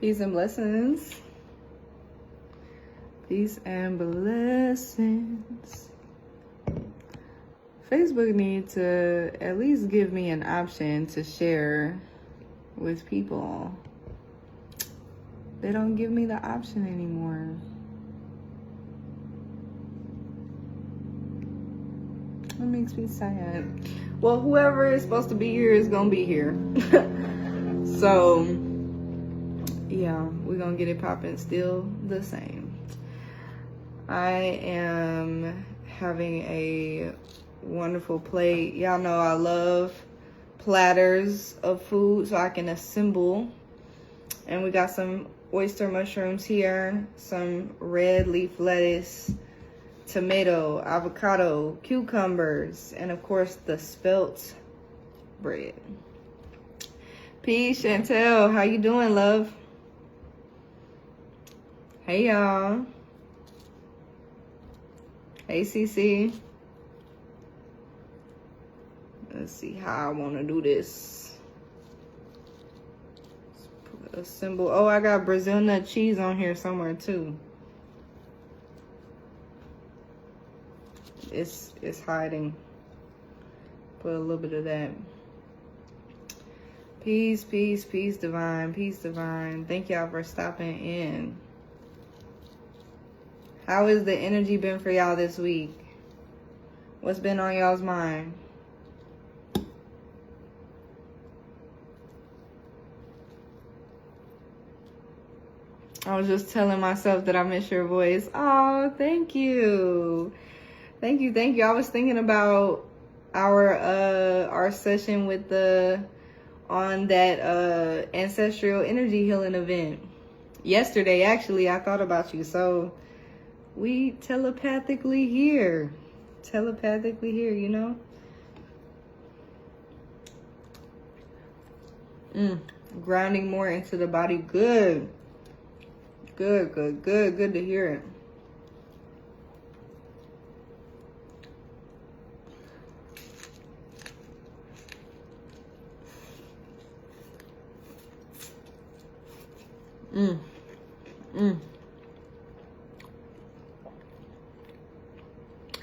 Peace and blessings. Peace and blessings. Facebook needs to at least give me an option to share with people. They don't give me the option anymore. That makes me sad. Well, whoever is supposed to be here is gonna be here. So, yeah, we're gonna get it popping still the same. I am having a wonderful plate. Y'all know I love platters of food so I can assemble. And we got some oyster mushrooms here, some red leaf lettuce, tomato, avocado, cucumbers, and of course the spelt bread. Peace, Chantel. How you doing, love? Hey, y'all. Hey, CC. Let's see how I want to do this. Let's put a symbol. Oh, I got Brazil nut cheese on here somewhere too. It's hiding. Put a little bit of that. Peace, peace, peace divine, peace divine. Thank y'all for stopping in. How has the energy been for y'all this week? What's been on y'all's mind? I was just telling myself that I miss your voice. Oh, thank you. Thank you, thank you. I was thinking about our session with on that ancestral energy healing event. Yesterday, actually, I thought about you. So we telepathically here. Telepathically here, you know? Grounding more into the body. Good. Good to hear it.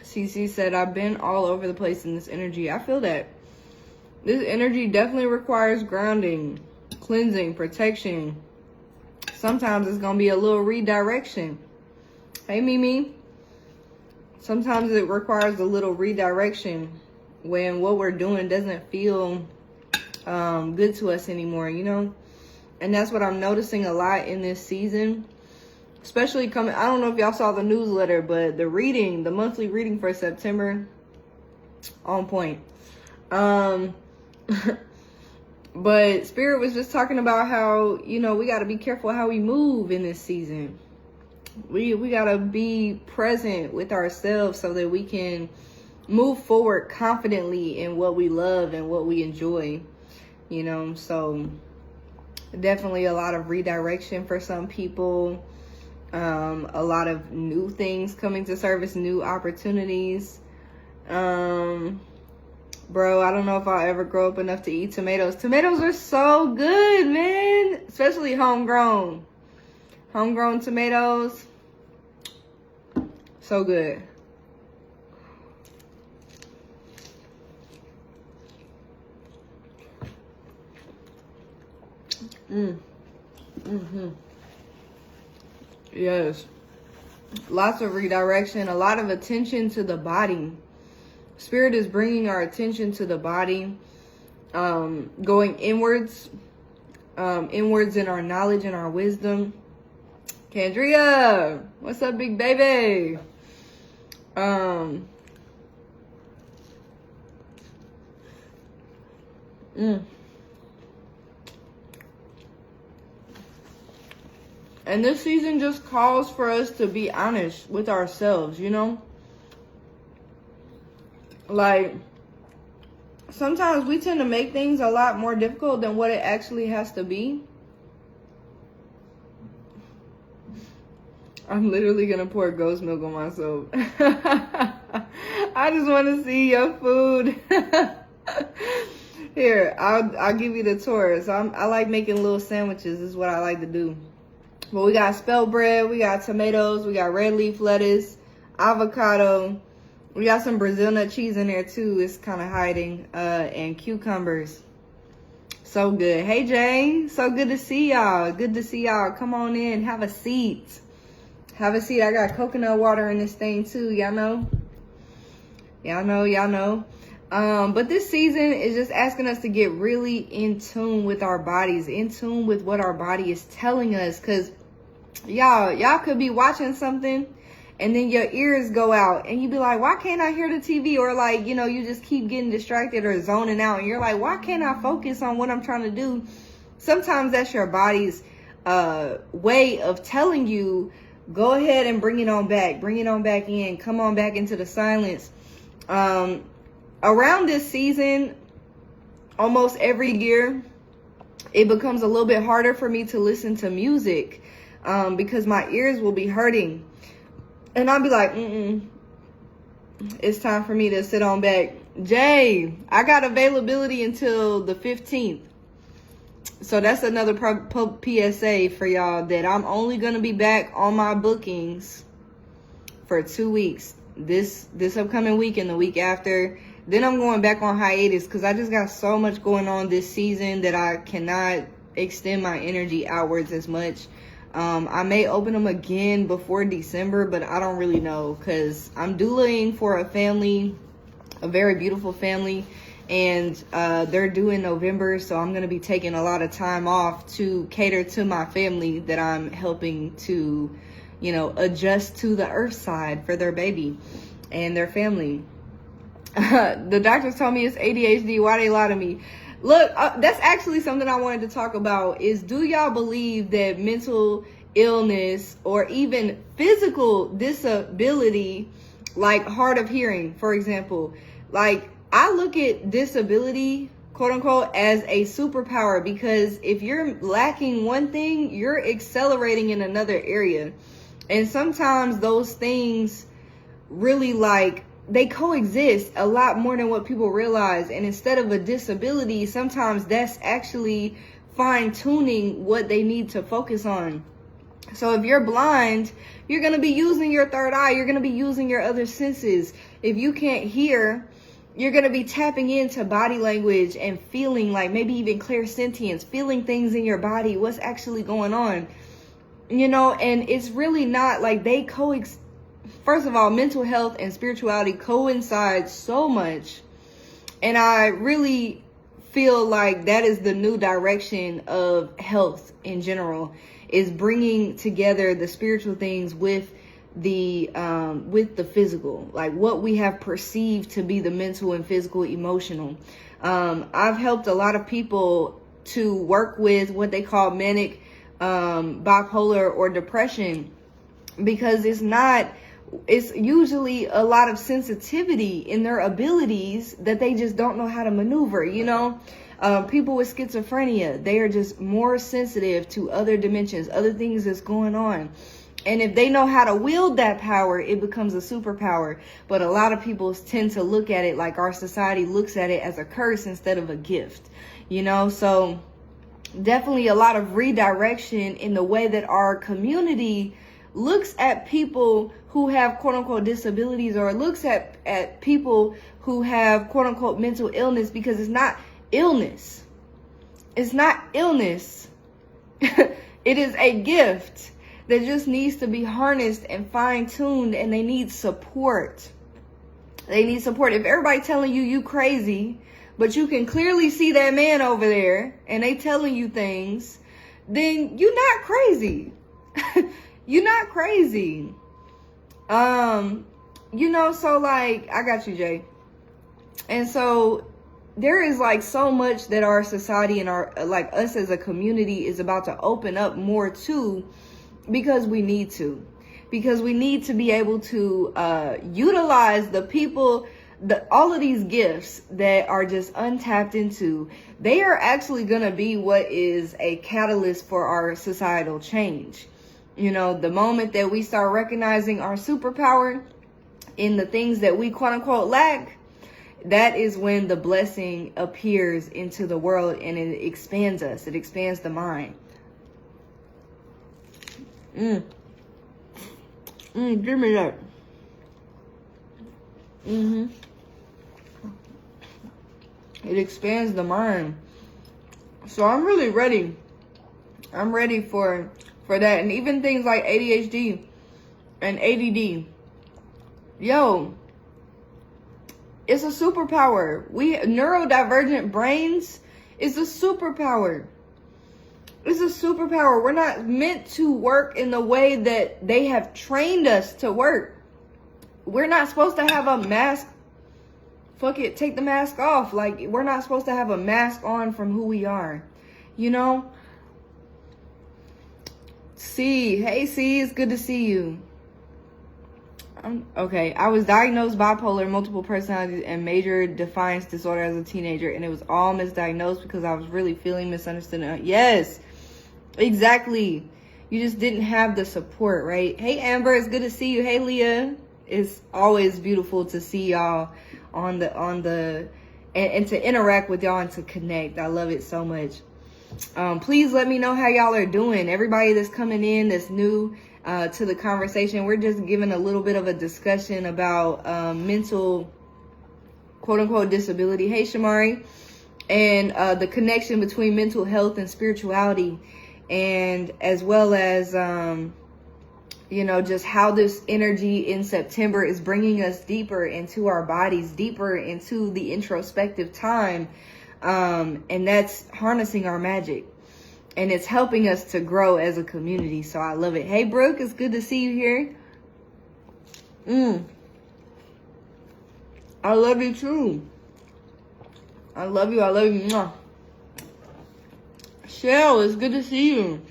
CC said, I've been all over the place in this energy. I feel that. This energy definitely requires grounding, cleansing, protection. Sometimes it's going to be a little redirection. Hey, Mimi. Sometimes it requires a little redirection when what we're doing doesn't feel good to us anymore, you know? And that's what I'm noticing a lot in this season. Especially coming, I don't know if y'all saw the newsletter, but the monthly reading for September, on point. But Spirit was just talking about how, you know, we got to be careful how we move in this season. We got to be present with ourselves so that we can move forward confidently in what we love and what we enjoy, you know. So definitely a lot of redirection for some people. A lot of new things coming to surface, new opportunities. Bro, I don't know if I'll ever grow up enough to eat tomatoes. Tomatoes are so good, man. Especially homegrown. Homegrown tomatoes. So good. Yes. Lots of redirection, a lot of attention to the body. Spirit is bringing our attention to the body, going inwards, inwards in our knowledge and our wisdom. Candria, what's up, big baby? And this season just calls for us to be honest with ourselves, you know? Like, sometimes we tend to make things a lot more difficult than what it actually has to be. I'm literally gonna pour ghost milk on myself. I just want to see your food. Here, I'll give you the tour. So I like making little sandwiches. This is what I like to do. But we got spelt bread, we got tomatoes, we got red leaf lettuce, avocado. We got some Brazil nut cheese in there too. It's kind of hiding. And cucumbers. So good. Hey, Jane. So good to see y'all. Good to see y'all. Come on in. Have a seat. Have a seat. I got coconut water in this thing too. Y'all know? Y'all know. But this season is just asking us to get really in tune with our bodies, in tune with what our body is telling us. Cause y'all could be watching something and then your ears go out and you be like, why can't I hear the TV? Or like, you know, you just keep getting distracted or zoning out and you're like, why can't I focus on what I'm trying to do? Sometimes that's your body's way of telling you, go ahead and bring it on back in, come on back into the silence. Around this season, almost every year, it becomes a little bit harder for me to listen to music because my ears will be hurting. And I'll be like, it's time for me to sit on back. Jay, I got availability until the 15th. So that's another PSA for y'all that I'm only going to be back on my bookings for 2 weeks. This upcoming week and the week after. Then I'm going back on hiatus because I just got so much going on this season that I cannot extend my energy outwards as much. I may open them again before December, but I don't really know because I'm doulaing for a family, a very beautiful family, and they're due in November. So I'm going to be taking a lot of time off to cater to my family that I'm helping to, you know, adjust to the earth side for their baby and their family. The doctors told me it's ADHD. Why they lie to me? Look, that's actually something I wanted to talk about is, do y'all believe that mental illness or even physical disability, like hard of hearing, for example, like I look at disability, quote unquote, as a superpower, because if you're lacking one thing, you're accelerating in another area. And sometimes those things really they coexist a lot more than what people realize. And instead of a disability, sometimes that's actually fine-tuning what they need to focus on. So if you're blind, you're going to be using your third eye. You're going to be using your other senses. If you can't hear, you're going to be tapping into body language and feeling, like maybe even clairsentience, feeling things in your body, what's actually going on. You know, and it's really not like they coexist. First of all, mental health and spirituality coincide so much. And I really feel like that is the new direction of health in general, is bringing together the spiritual things with the physical, like what we have perceived to be the mental and physical, emotional. I've helped a lot of people to work with what they call manic, bipolar or depression, because it's usually a lot of sensitivity in their abilities that they just don't know how to maneuver, you know? People with schizophrenia, they are just more sensitive to other dimensions, other things that's going on. And if they know how to wield that power, it becomes a superpower. But a lot of people tend to look at it like our society looks at it as a curse instead of a gift, you know? So definitely a lot of redirection in the way that our community looks at people who have quote unquote disabilities, or looks at people who have quote unquote mental illness, because it's not illness. It's not illness. It is a gift that just needs to be harnessed and fine-tuned, and they need support. They need support. If everybody telling you crazy, but you can clearly see that man over there and they telling you things, then you're not crazy. You're not crazy. You know, so like, I got you, Jay. And so there is like so much that our society and our, like us as a community is about to open up more to, because we need to. Because we need to be able to utilize the people, all of these gifts that are just untapped into. They are actually going to be what is a catalyst for our societal change. You know, the moment that we start recognizing our superpower in the things that we quote unquote lack, that is when the blessing appears into the world and it expands us. It expands the mind. Give me that. It expands the mind. So I'm really ready. I'm ready for that. And even things like ADHD and ADD. Yo, it's a superpower. Neurodivergent brains is a superpower. It's a superpower. We're not meant to work in the way that they have trained us to work. We're not supposed to have a mask. Fuck it, take the mask off. Like, we're not supposed to have a mask on from who we are. You know? Hey C, it's good to see you. Okay, I was diagnosed bipolar, multiple personalities, and major defiance disorder as a teenager, and it was all misdiagnosed because I was really feeling misunderstood. Yes, exactly. You just didn't have the support, right? Hey Amber, it's good to see you. Hey Leah, it's always beautiful to see y'all on the and to interact with y'all and to connect. I love it so much. Please let me know how y'all are doing. Everybody that's coming in that's new to the conversation, we're just giving a little bit of a discussion about mental quote-unquote disability. Hey Shamari. And the connection between mental health and spirituality, and as well as just how this energy in September is bringing us deeper into our bodies, deeper into the introspective time. And that's harnessing our magic, and it's helping us to grow as a community. So I love it. Hey Brooke, it's good to see you here. I love you too. I love you. Mwah. Shell, it's good to see you.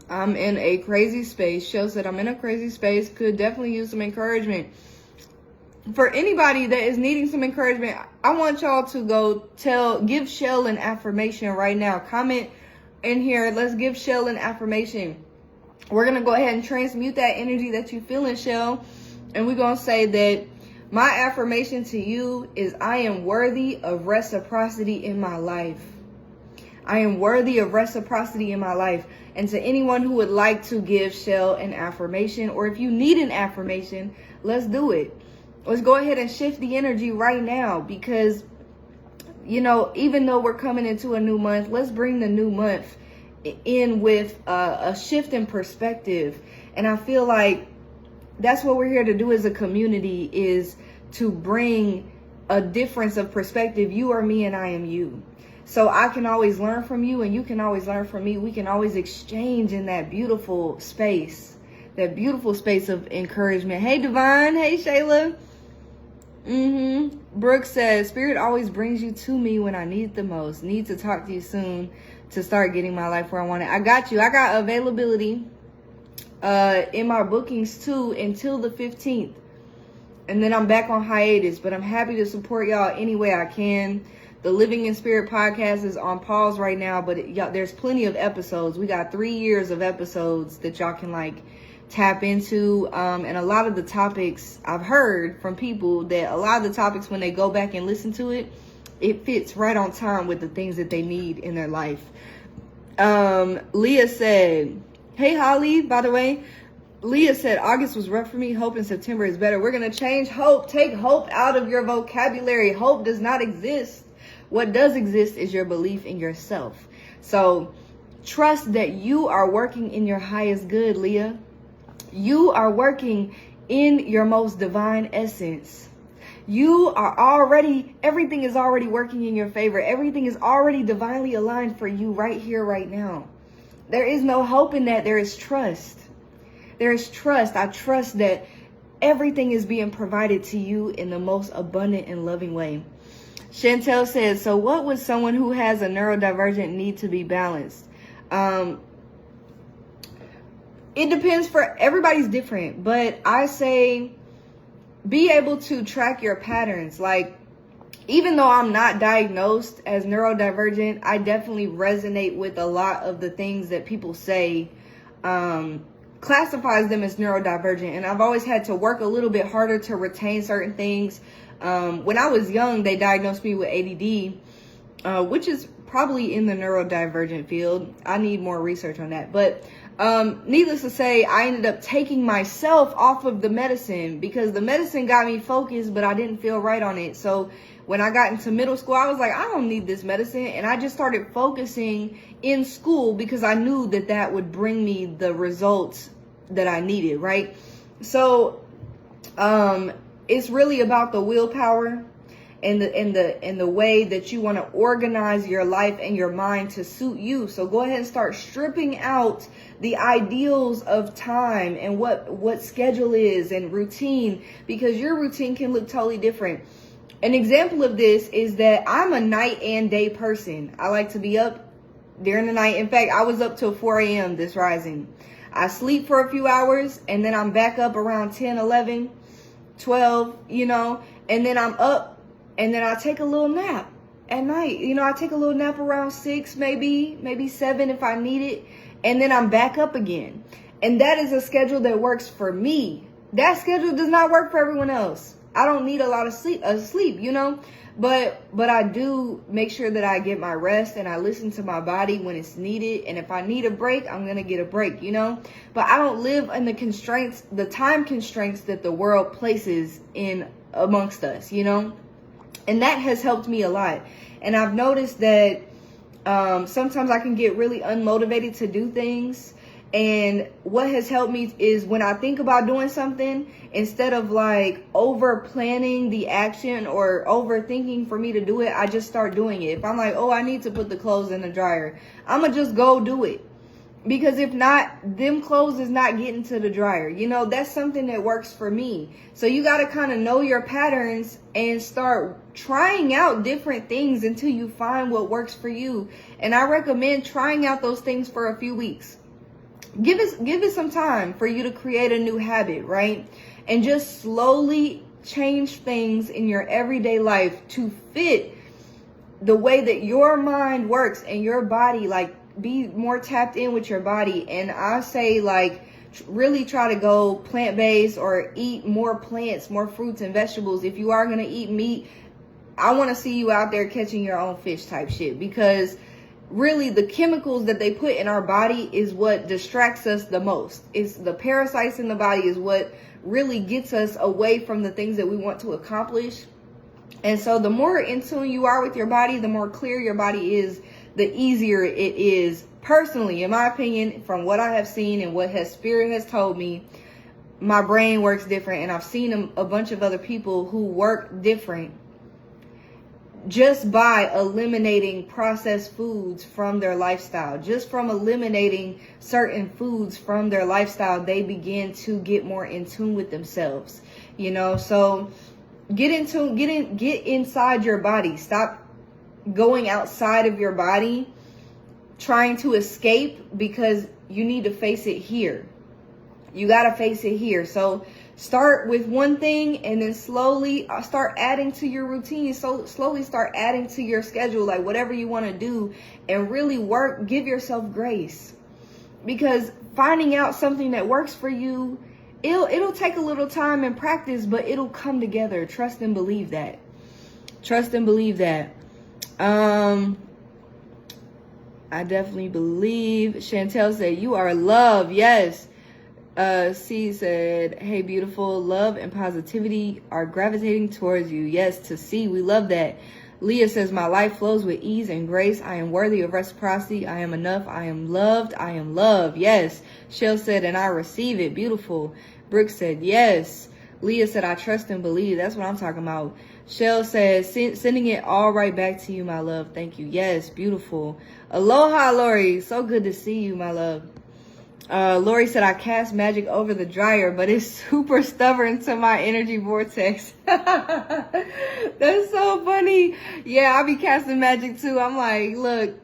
I'm in a crazy space. Shell said, I'm in a crazy space. Could definitely use some encouragement. For anybody that is needing some encouragement, I want y'all to give Shell an affirmation right now. Comment in here. Let's give Shell an affirmation. We're going to go ahead and transmute that energy that you feel in, Shell. And we're going to say that my affirmation to you is, I am worthy of reciprocity in my life. I am worthy of reciprocity in my life. And to anyone who would like to give Shell an affirmation, or if you need an affirmation, let's do it. Let's go ahead and shift the energy right now, because, even though we're coming into a new month, let's bring the new month in with a shift in perspective. And I feel like that's what we're here to do as a community, is to bring a difference of perspective. You are me and I am you. So I can always learn from you and you can always learn from me. We can always exchange in that beautiful space of encouragement. Hey Divine, hey Shayla. Brooke says, Spirit always brings you to me when I need it the most. Need to talk to you soon to start getting my life where I want it. I got you. I got availability in my bookings too until the 15th. And then I'm back on hiatus, but I'm happy to support y'all any way I can. The Living in Spirit podcast is on pause right now, but there's plenty of episodes. We got 3 years of episodes that y'all can tap into. And a lot of the topics, I've heard from people that a lot of the topics, when they go back and listen to it, it fits right on time with the things that they need in their life. Leah said, hey Holly, by the way, Leah said, August was rough for me. Hope in September is better. We're going to change hope. Take hope out of your vocabulary. Hope does not exist. What does exist is your belief in yourself. So trust that you are working in your highest good, Leah. You are working in your most divine essence. You are already, everything is already working in your favor. Everything is already divinely aligned for you right here, right now. There is no hope in that. There is trust. There is trust. I trust that everything is being provided to you in the most abundant and loving way. Chantel says, so what would someone who has a neurodivergent need to be balanced? It depends. For everybody's different, but I say be able to track your patterns. Even though I'm not diagnosed as neurodivergent, I definitely resonate with a lot of the things that people say classifies them as neurodivergent, and I've always had to work a little bit harder to retain certain things. When I was young, they diagnosed me with ADD, which is probably in the neurodivergent field. I need more research on that. But needless to say, I ended up taking myself off of the medicine because the medicine got me focused, but I didn't feel right on it. So when I got into middle school, I was like, I don't need this medicine. And I just started focusing in school because I knew that that would bring me the results that I needed, right? So it's really about the willpower and the way that you want to organize your life and your mind to suit you. So go ahead and start stripping out the ideals of time and what schedule is and routine, because your routine can look totally different. An example of this is that I'm a night and day person. I like to be up during the night. In fact, I was up till 4 a.m. this rising. I sleep for a few hours and then I'm back up around 10, 11, 12, and then I'm up and then I take a little nap at night. I take a little nap around 6, maybe 7 if I need it. And then I'm back up again. And that is a schedule that works for me. That schedule does not work for everyone else. I don't need a lot of sleep, but I do make sure that I get my rest and I listen to my body when it's needed. And if I need a break, I'm going to get a break, but I don't live in the time constraints that the world places in amongst us, and that has helped me a lot. And I've noticed that sometimes I can get really unmotivated to do things. And what has helped me is when I think about doing something, instead of like over planning the action or overthinking for me to do it, I just start doing it. If I'm like, oh, I need to put the clothes in the dryer, I'm going to just go do it. Because if not, them clothes is not getting to the dryer. That's something that works for me. So you got to kind of know your patterns and start trying out different things until you find what works for you. And I recommend trying out those things for a few weeks. Give it some time for you to create a new habit, right? And just slowly change things in your everyday life to fit the way that your mind works and your body, like be more tapped in with your body. And I say like really try to go plant-based or eat more plants, more fruits and vegetables. If you are going to eat meat, I want to see you out there catching your own fish type shit, because really the chemicals that they put in our body is what distracts us the most. It's the parasites in the body is what really gets us away from the things that we want to accomplish. And so the more in tune you are with your body, the more clear your body is, the easier it is. Personally, in my opinion, from what I have seen and what Spirit has told me, my brain works different. And I've seen a bunch of other people who work different just by eliminating processed foods from their lifestyle. Just from eliminating certain foods from their lifestyle, they begin to get more in tune with themselves. So get inside your body. Stop going outside of your body trying to escape, because you need to face it here. You got to face it here. So start with one thing and then slowly start adding to your routine. So slowly start adding to your schedule, like whatever you want to do, and really work. Give yourself grace, because finding out something that works for you, it'll take a little time and practice, but it'll come together. Trust and believe that. Trust and believe that. I definitely believe. Chantel said, you are love. Yes. C said, hey, beautiful, love and positivity are gravitating towards you. Yes, to C, we love that. Leah says, my life flows with ease and grace. I am worthy of reciprocity. I am enough. I am loved. I am love. Yes. Shell said, and I receive it. Beautiful. Brooke said, yes. Leah said, I trust and believe. That's what I'm talking about. Shell says, sending it all right back to you, my love. Thank you. Yes, beautiful. Aloha, Lori. So good to see you, my love. Lori said, I cast magic over the dryer, but it's super stubborn to my energy vortex. That's so funny. Yeah, I be casting magic too. I'm like, look,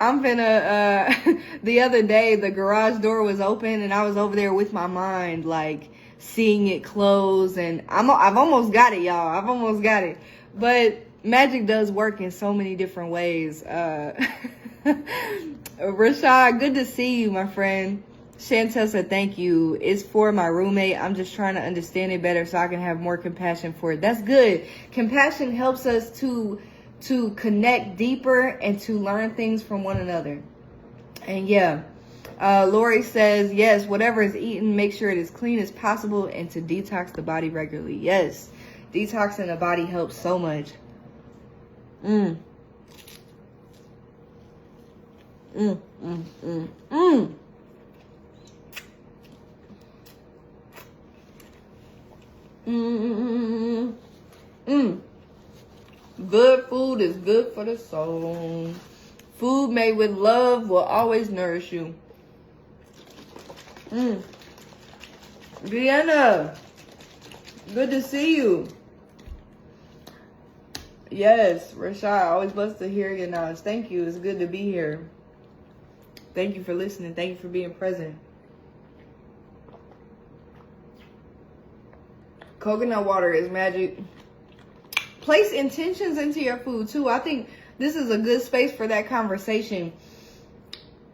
I'm finna, the other day, the garage door was open and I was over there with my mind, like seeing it close, and I've almost got it, y'all. I've almost got it. But magic does work in so many different ways. Rashad, good to see you, my friend. Chantel said, thank you. It's for my roommate. I'm just trying to understand it better so I can have more compassion for it. That's good. Compassion helps us to connect deeper and to learn things from one another. And yeah, Lori says, yes, whatever is eaten, make sure it is clean as possible and to detox the body regularly. Yes, detoxing the body helps so much. Good food is good for the soul. Food made with love will always nourish you. Vienna, good to see you. Yes, Rashad, always blessed to hear your knowledge. Thank you. It's good to be here. Thank you for listening. Thank you for being present. Coconut water is magic. Place intentions into your food too. I think this is a good space for that conversation.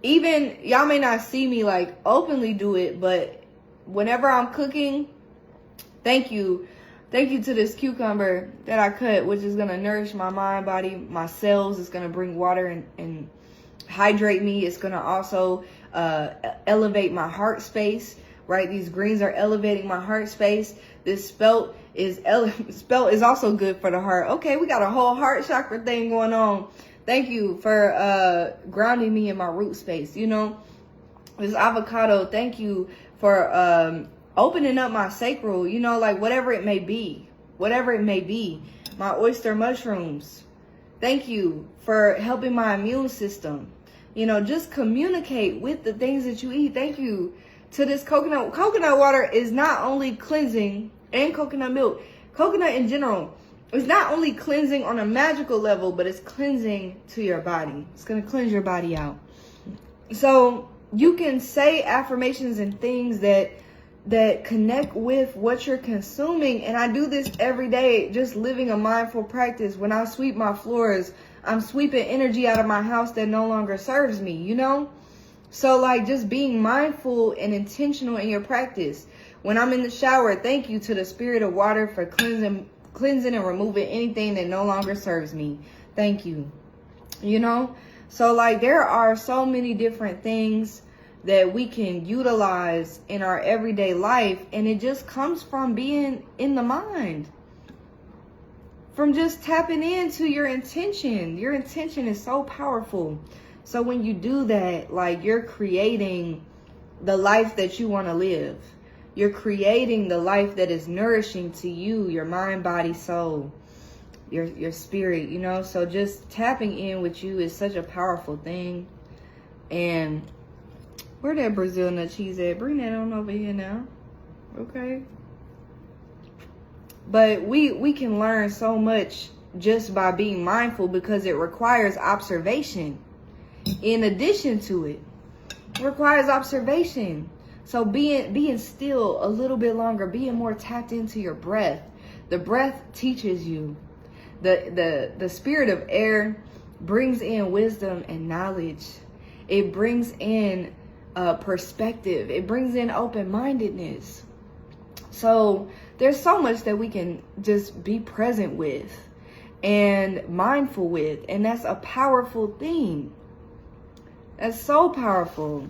Even, y'all may not see me like openly do it, but whenever I'm cooking, thank you to this cucumber that I cut, which is going to nourish my mind, body, my cells. It's going to bring water and hydrate me. It's going to also elevate my heart space, right? These greens are elevating my heart space. This spelt is also good for the heart. Okay, we got a whole heart chakra thing going on. Thank you for grounding me in my root space. You know, this avocado, thank you for opening up my sacral, you know, like whatever it may be. My oyster mushrooms, thank you for helping my immune system. You know, just communicate with the things that you eat. Thank you to this coconut. Coconut water is not only cleansing, and coconut milk, coconut in general, it's not only cleansing on a magical level, but it's cleansing to your body. It's going to cleanse your body out. So you can say affirmations and things that connect with what you're consuming. And I do this every day, just living a mindful practice. When I sweep my floors, I'm sweeping energy out of my house that no longer serves me, you know? So like just being mindful and intentional in your practice. When I'm in the shower, thank you to the spirit of water for cleansing and removing anything that no longer serves me. Thank you. You know? So like there are so many different things that we can utilize in our everyday life, and it just comes from being in the mind, from just tapping into your intention. Your intention is so powerful. So when you do that, like you're creating the life that you want to live. You're creating the life that is nourishing to you, your mind, body, soul, your spirit, you know. So just tapping in with you is such a powerful thing. And where that Brazil nut cheese at? Bring that on over here now. Okay. But we can learn so much just by being mindful, because it requires observation. In addition to it requires observation. So being still a little bit longer, being more tapped into your breath. The breath teaches you. The spirit of air brings in wisdom and knowledge. It brings in perspective. It brings in open-mindedness. So there's so much that we can just be present with and mindful with. And that's a powerful thing. That's so powerful.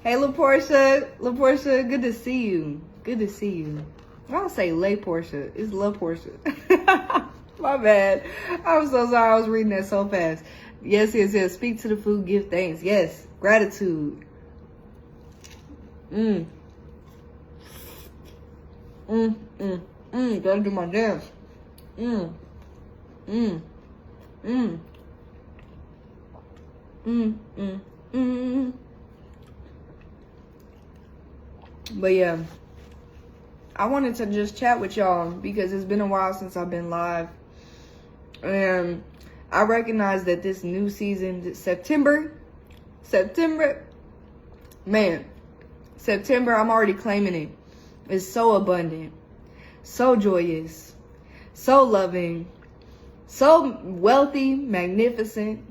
Hey, LaPortia, good to see you. Good to see you. I don't say Lay Portia. It's La Portia. My bad. I'm so sorry. I was reading that so fast. Yes. Speak to the food, give thanks. Yes. Gratitude. Gotta do my dance. But yeah, I wanted to just chat with y'all because it's been a while since I've been live. And I recognize that this new season, September, man, September, I'm already claiming it. It's so abundant, so joyous, so loving, so wealthy, magnificent,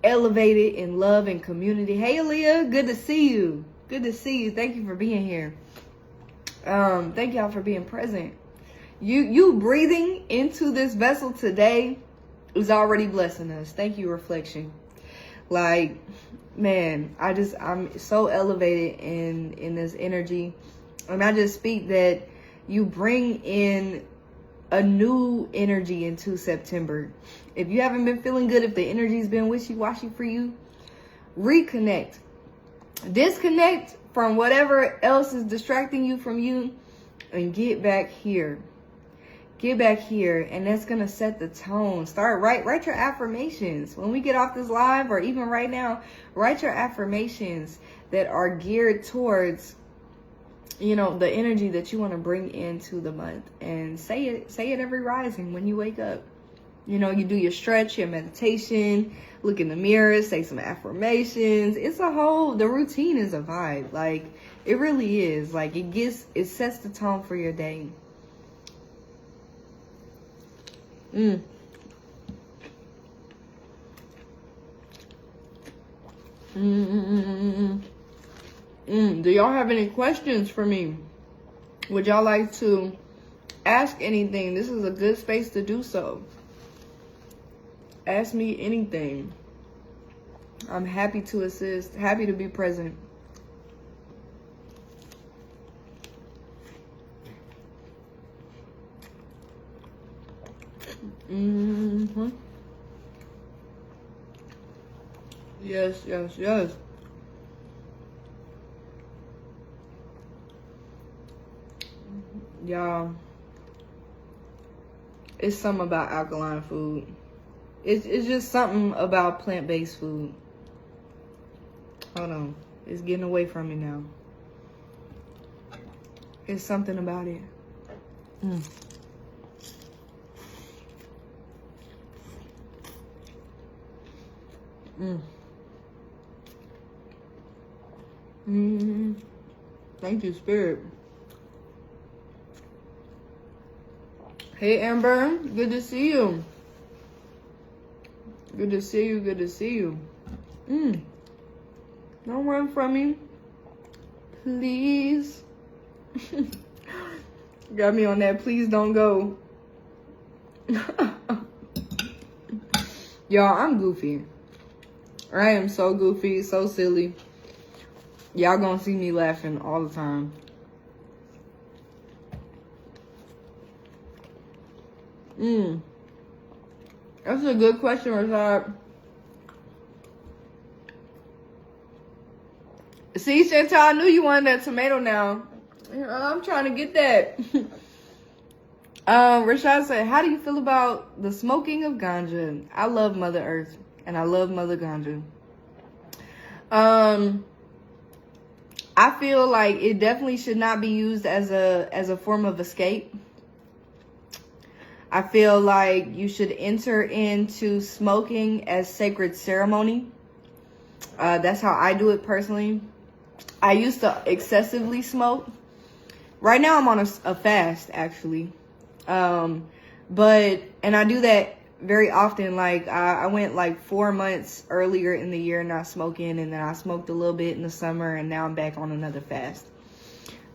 elevated in love and community. Hey, Aaliyah, good to see you. Good to see you. Thank you for being here. Thank y'all for being present. You breathing into this vessel today is already blessing us. Thank you, reflection. Like, man, I'm so elevated in this energy. And I just speak that you bring in a new energy into September. If you haven't been feeling good, if the energy's been wishy-washy for you, reconnect. Disconnect from whatever else is distracting you from you and get back here. Get back here, and that's gonna set the tone. Write your affirmations. When we get off this live, or even right now, write your affirmations that are geared towards, you know, the energy that you want to bring into the month. And say it every rising when you wake up. You know, you do your stretch, your meditation, look in the mirror, say some affirmations. The routine is a vibe. Like, it really is. Like, it sets the tone for your day. Do y'all have any questions for me? Would y'all like to ask anything? This is a good space to do so. Ask me anything. I'm happy to assist, happy to be present. Yes. Y'all, it's something about alkaline food. It's just something about plant-based food. Hold on. It's getting away from me now. It's something about it. Thank you, Spirit. Hey, Amber. Good to see you. Good to see you. Don't run from me. Please. Got me on that please don't go. Y'all, I'm goofy. I am so goofy, so silly. Y'all gonna see me laughing all the time. That's a good question, Rashad. See, Chantal, I knew you wanted that tomato now. I'm trying to get that. Rashad said, how do you feel about the smoking of ganja? I love Mother Earth, and I love Mother Ganja. I feel like it definitely should not be used as a form of escape. I feel like you should enter into smoking as sacred ceremony. That's how I do it personally. I used to excessively smoke. Right now I'm on a fast, actually. And I do that very often. Like, I went like 4 months earlier in the year not smoking, and then I smoked a little bit in the summer, and now I'm back on another fast.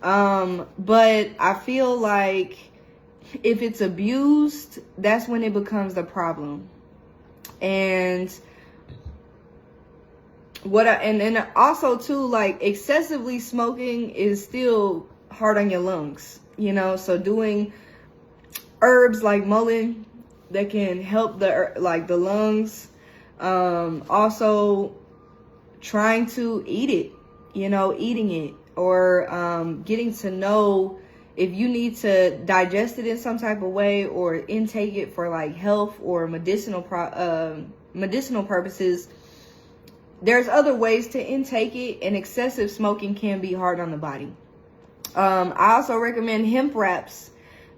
But I feel like if it's abused, that's when it becomes the problem. And and also too, like, excessively smoking is still hard on your lungs, you know. So doing herbs like mullein that can help the lungs. Also trying to eat it, you know, eating it, or getting to know if you need to digest it in some type of way or intake it for like health or medicinal purposes. There's other ways to intake it, and excessive smoking can be hard on the body. I also recommend hemp wraps,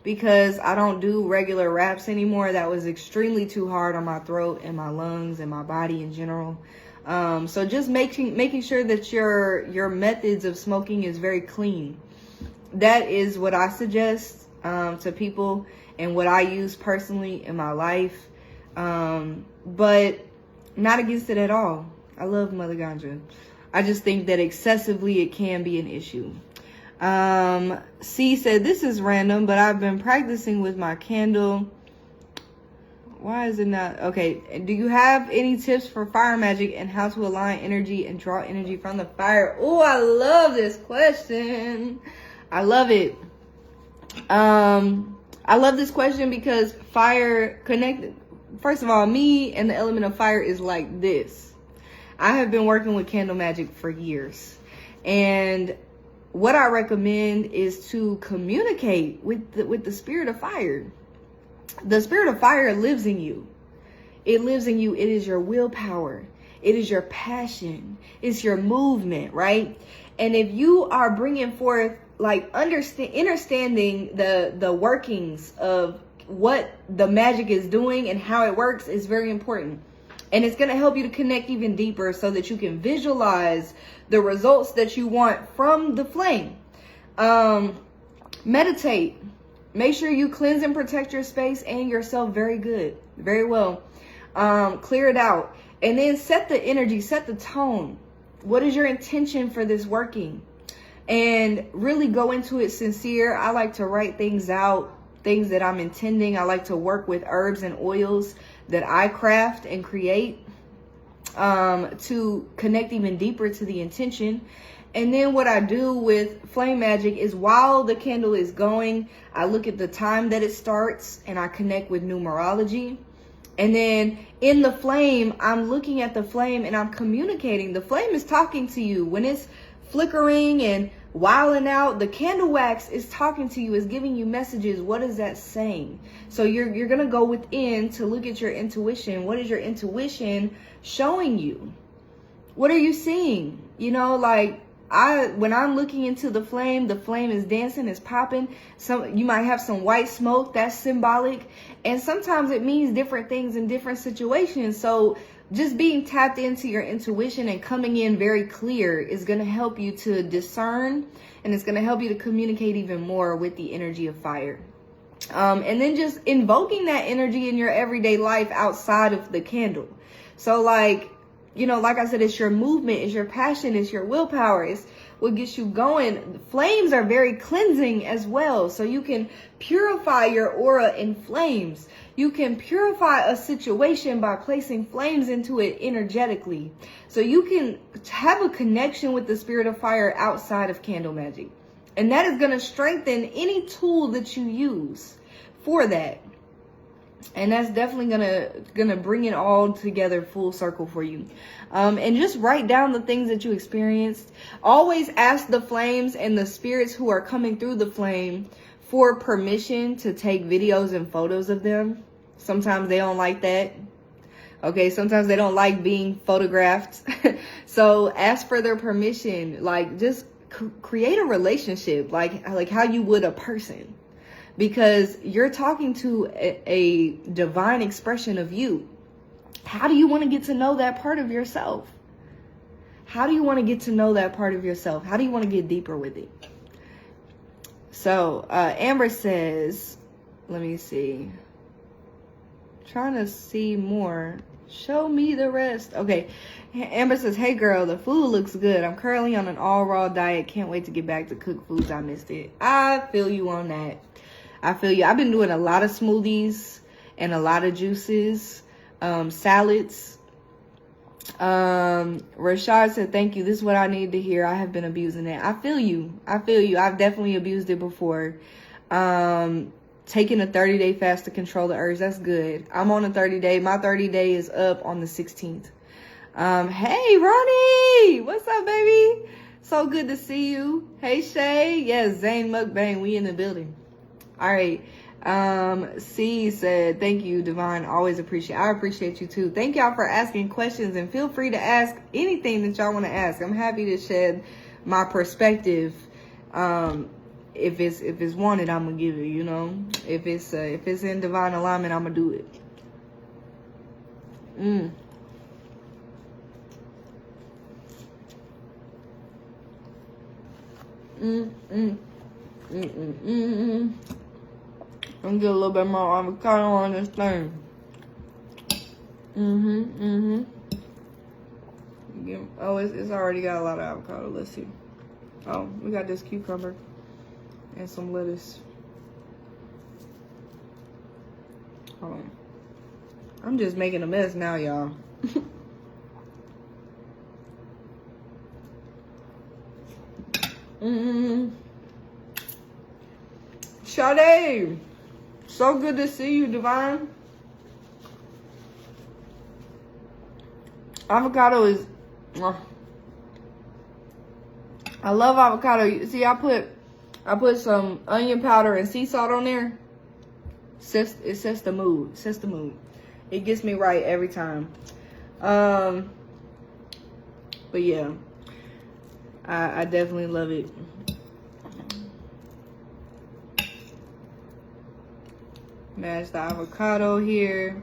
because I don't do regular wraps anymore. That was extremely too hard on my throat and my lungs and my body in general. So just making sure that your methods of smoking is very clean. That is what I suggest to people, and what I use personally in my life. But not against it at all. I love Mother Ganja. I just think that excessively it can be an issue. C said, this is random, but I've been practicing with my candle. Why is it not? Okay. Do you have any tips for fire magic and how to align energy and draw energy from the fire? Oh, I love this question. I love it. I love this question because fire connected. First of all, me and the element of fire is like this. I have been working with candle magic for years. And what I recommend is to communicate with the spirit of fire. The spirit of fire lives in you. It lives in you. It is your willpower. It is your passion. It's your movement, right? And if you are bringing forth, like, understanding the workings of what the magic is doing and how it works is very important. And it's going to help you to connect even deeper so that you can visualize the results that you want from the flame. Meditate. Make sure you cleanse and protect your space and yourself very well. Clear it out. And then set the energy, set the tone. What is your intention for this working? And really go into it sincere. I like to write things out, things that I'm intending. I like to work with herbs and oils that I craft and create to connect even deeper to the intention. And then what I do with flame magic is while the candle is going, I look at the time that it starts and I connect with numerology. And then in the flame, I'm looking at the flame and I'm communicating. The flame is talking to you. When it's flickering and wilding out, the candle wax is talking to you, is giving you messages. What is that saying? So you're going to go within to look at your intuition. What is your intuition showing you? What are you seeing? You know, like when I'm looking into the flame is dancing, it's popping. You might have some white smoke, that's symbolic. And sometimes it means different things in different situations. So just being tapped into your intuition and coming in very clear is going to help you to discern, and it's going to help you to communicate even more with the energy of fire. And then just invoking that energy in your everyday life outside of the candle. So like, you know, like I said, it's your movement, it's your passion, it's your willpower, it's what gets you going. Flames are very cleansing as well. So you can purify your aura in flames. You can purify a situation by placing flames into it energetically. So you can have a connection with the spirit of fire outside of candle magic. And that is going to strengthen any tool that you use for that. And that's definitely gonna bring it all together full circle for you. And just write down the things that you experienced. Always ask the flames and the spirits who are coming through the flame for permission to take videos and photos of them. Sometimes they don't like that. Okay, sometimes they don't like being photographed. So ask for their permission. Like, just create a relationship, like how you would a person. Because you're talking to a divine expression of you. How do you want to get to know that part of yourself? How do you want to get to know that part of yourself? How do you want to get deeper with it? So Amber says, let me see. Trying to see more. Show me the rest. Okay. Amber says, hey girl, the food looks good. I'm currently on an all raw diet. Can't wait to get back to cooked foods. I missed it. I feel you on that. I feel you. I've been doing a lot of smoothies and a lot of juices, salads. Rashad said, thank you. This is what I need to hear. I have been abusing it. I feel you. I've definitely abused it before. Taking a 30-day fast to control the urge. That's good. I'm on a 30-day. My 30-day is up on the 16th. Hey, Ronnie. What's up, baby? So good to see you. Hey, Shay. Yes, Zayne Mukbang. We in the building. All right. C said, thank you, Divine. Always appreciate. I appreciate you too. Thank y'all for asking questions, and feel free to ask anything that y'all want to ask. I'm happy to shed my perspective. If it's wanted, I'm gonna give it, you know. If it's in divine alignment, I'm gonna do it. I'm gonna get a little bit more avocado on this thing. Oh, it's already got a lot of avocado. Let's see. Oh, we got this cucumber and some lettuce. Hold on. I'm just making a mess now, y'all. Sade, so good to see you, Divine. Avocado is, I love avocado. See, I put some onion powder and sea salt on there. It sets the mood. It gets me right every time. But yeah, I definitely love it. Mash the avocado here.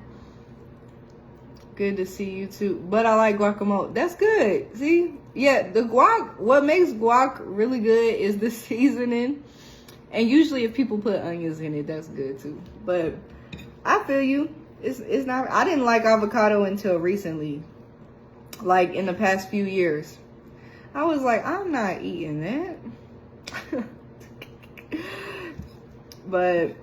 Good to see you too. But I like guacamole. That's good. See? Yeah, the guac, what makes guac really good is the seasoning. And usually if people put onions in it, that's good too. But I feel you. It's not, I didn't like avocado until recently. Like in the past few years. I was like, I'm not eating that. But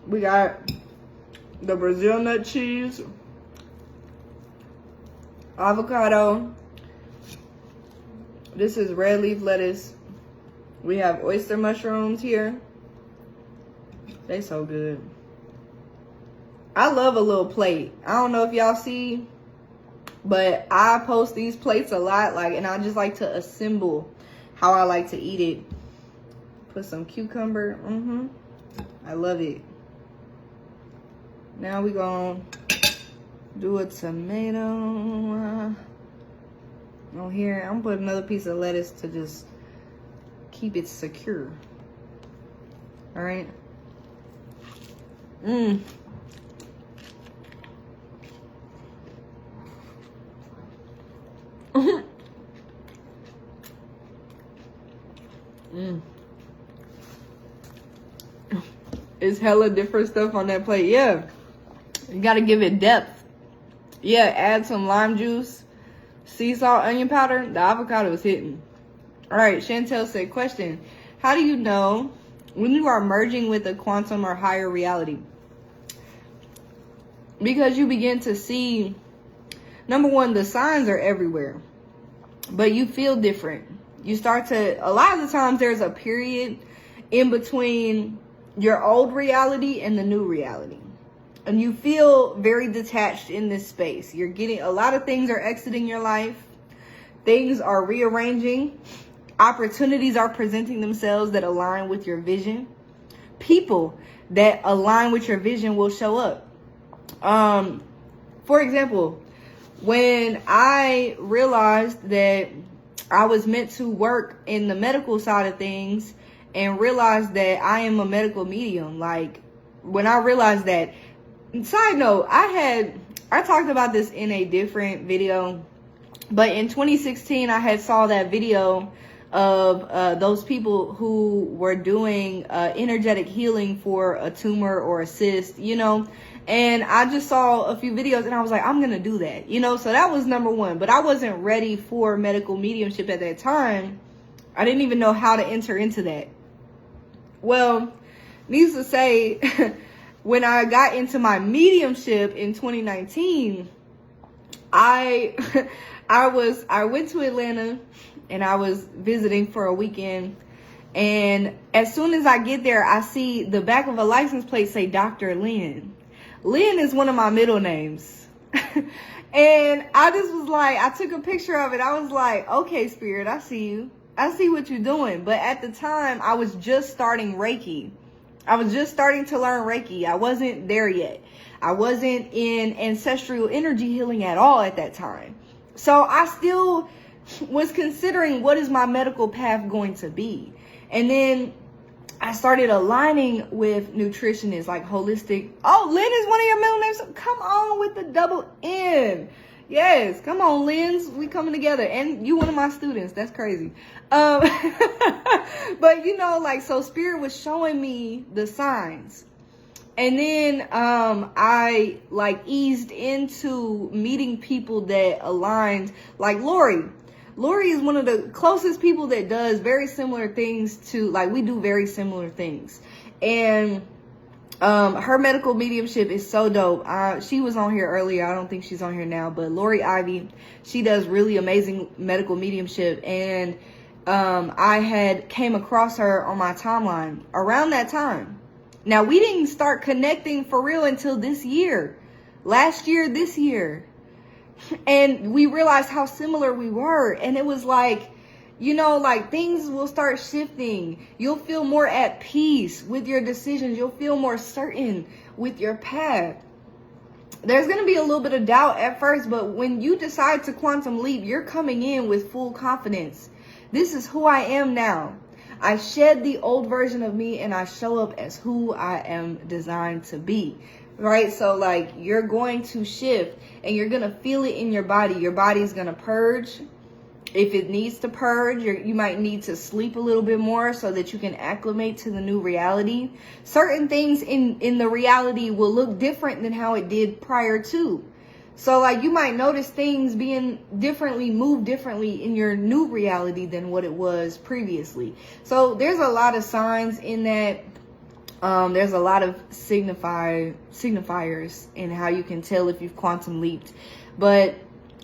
we got the Brazil nut cheese, avocado. This is red leaf lettuce. We have oyster mushrooms here. They so good. I love a little plate. I don't know if y'all see, but I post these plates a lot, like, and I just like to assemble how I like to eat it. Put some cucumber. I love it. Now we gonna do a tomato on here. I'm gonna put another piece of lettuce to just keep it secure. All right. It's hella different stuff on that plate. Yeah, you gotta give it depth. Yeah, add some lime juice, sea salt, onion powder. The avocado is hitting. All right, Chantel said, question, how do you know when you are merging with a quantum or higher reality? Because you begin to see, number one, the signs are everywhere, but you feel different. You start to, a lot of the times there's a period in between your old reality and the new reality. And you feel very detached in this space. You're getting, a lot of things are exiting your life. Things are rearranging. Opportunities are presenting themselves that align with your vision. People that align with your vision will show up. For example, when I realized that I was meant to work in the medical side of things and realized that I am a medical medium, like when I realized that, side note, I talked about this in a different video, but in 2016, I had saw that video of those people who were doing energetic healing for a tumor or a cyst, you know, and I just saw a few videos and I was like, I'm going to do that, you know, so that was number one, but I wasn't ready for medical mediumship at that time. I didn't even know how to enter into that. Well, needless to say, when I got into my mediumship in 2019, I went to Atlanta and I was visiting for a weekend. And as soon as I get there, I see the back of a license plate say Dr. Lynn. Lynn is one of my middle names. And I just was like, I took a picture of it. I was like, okay, Spirit, I see you. I see what you're doing. But at the time, I was just starting Reiki. I was just starting to learn Reiki. I wasn't there yet. I wasn't in ancestral energy healing at all at that time. So I still was considering, what is my medical path going to be? And then I started aligning with nutritionists, like holistic. Oh, Lynn is one of your middle names. Come on with the double N. Yes, come on, Lynn's. We coming together. And you one of my students. That's crazy. But you know, like, so Spirit was showing me the signs. And then I like eased into meeting people that aligned, like Lori. Lori is one of the closest people that does very similar things to, like, we do very similar things. And her medical mediumship is so dope. She was on here earlier. I don't think she's on here now, but Lori Ivy, she does really amazing medical mediumship. And I had came across her on my timeline around that time. Now, we didn't start connecting for real until this year. Last year, this year. And we realized how similar we were. And it was like, you know, like things will start shifting. You'll feel more at peace with your decisions. You'll feel more certain with your path. There's going to be a little bit of doubt at first, but when you decide to quantum leap, you're coming in with full confidence. This is who I am now. I shed the old version of me and I show up as who I am designed to be. Right? So like you're going to shift and you're going to feel it in your body. Your body's going to purge. If it needs to purge, you might need to sleep a little bit more so that you can acclimate to the new reality. Certain things in the reality will look different than how it did prior to. So like you might notice things being differently, moved differently in your new reality than what it was previously. So there's a lot of signs in that. There's a lot of signifiers in how you can tell if you've quantum leaped. But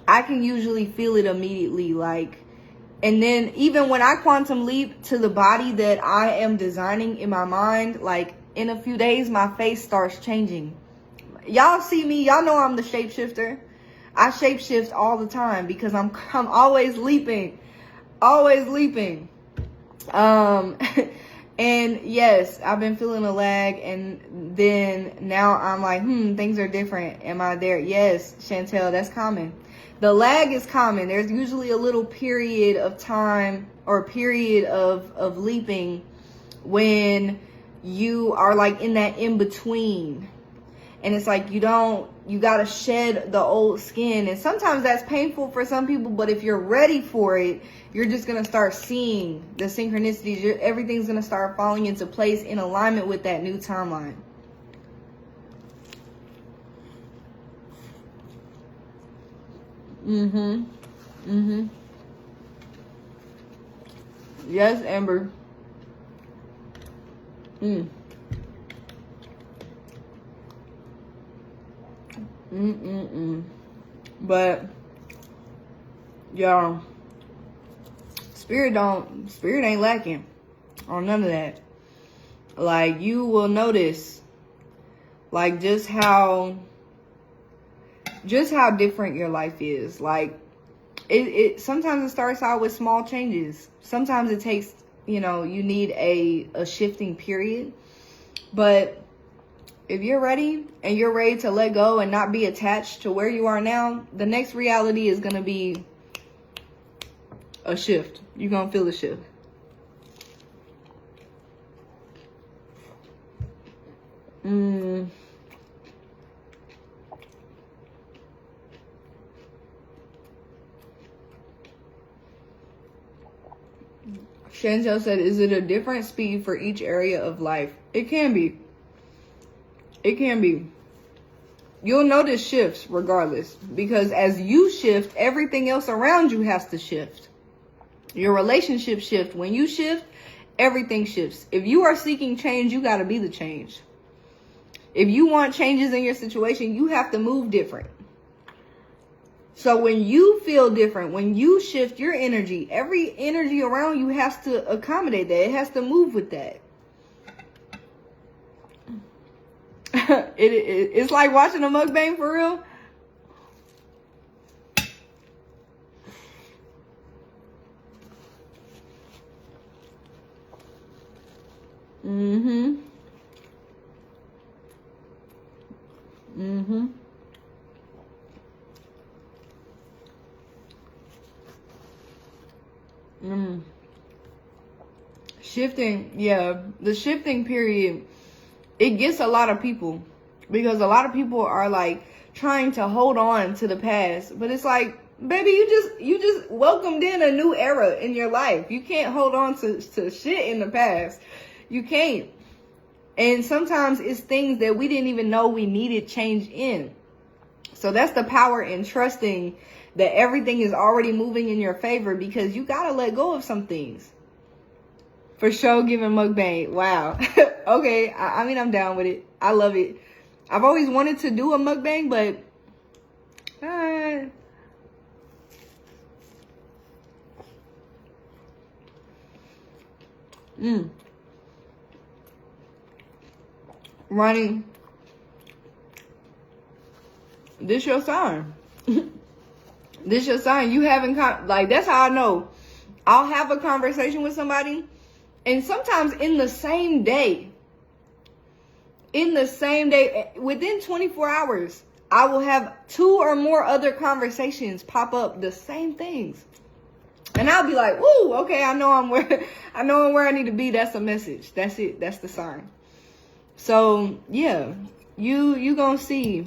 I can usually feel it immediately, like, and then even when I quantum leap to the body that I am designing in my mind, like in a few days, my face starts changing. Y'all see me, y'all know I'm the shapeshifter. I shapeshift all the time because I'm always leaping, always leaping. And yes, I've been feeling a lag, and then now I'm like, things are different. Am I there? Yes, Chantel, that's common. The lag is common. There's usually a little period of time or period of leaping when you are like in that in between. And it's like you got to shed the old skin. And sometimes that's painful for some people, but if you're ready for it, you're just going to start seeing the synchronicities. Everything's going to start falling into place in alignment with that new timeline. Yes, Amber. But y'all, spirit ain't lacking on none of that. Like you will notice like just how different your life is. Like it sometimes it starts out with small changes. Sometimes it takes, you need a shifting period. But if you're ready and you're ready to let go and not be attached to where you are now, the next reality is going to be a shift. You're going to feel the shift. Chantel said, is it a different speed for each area of life? It can be. It can be. You'll notice shifts regardless, because as you shift, everything else around you has to shift. Your relationship shift. When you shift, everything shifts. If you are seeking change, you got to be the change. If you want changes in your situation, you have to move different. So when you feel different, when you shift your energy, every energy around you has to accommodate that. It has to move with that. It's like watching a mukbang for real. Shifting, yeah, the shifting period, it gets a lot of people, because a lot of people are like trying to hold on to the past, but it's like, baby, you just welcomed in a new era in your life. You can't hold on to shit in the past. You can't. And sometimes it's things that we didn't even know we needed change in. So that's the power in trusting that everything is already moving in your favor, because you got to let go of some things. For sure, giving mukbang. Wow. Okay. I mean, I'm down with it. I love it. I've always wanted to do a mukbang, but Ronnie, this your sign. This your sign. You haven't like, that's how I know. I'll have a conversation with somebody, and sometimes in the same day, within 24 hours, I will have 2 or more other conversations pop up, the same things. And I'll be like, "Woo, okay, I know I'm where I need to be." That's a message. That's it. That's the sign. So yeah, you gonna see.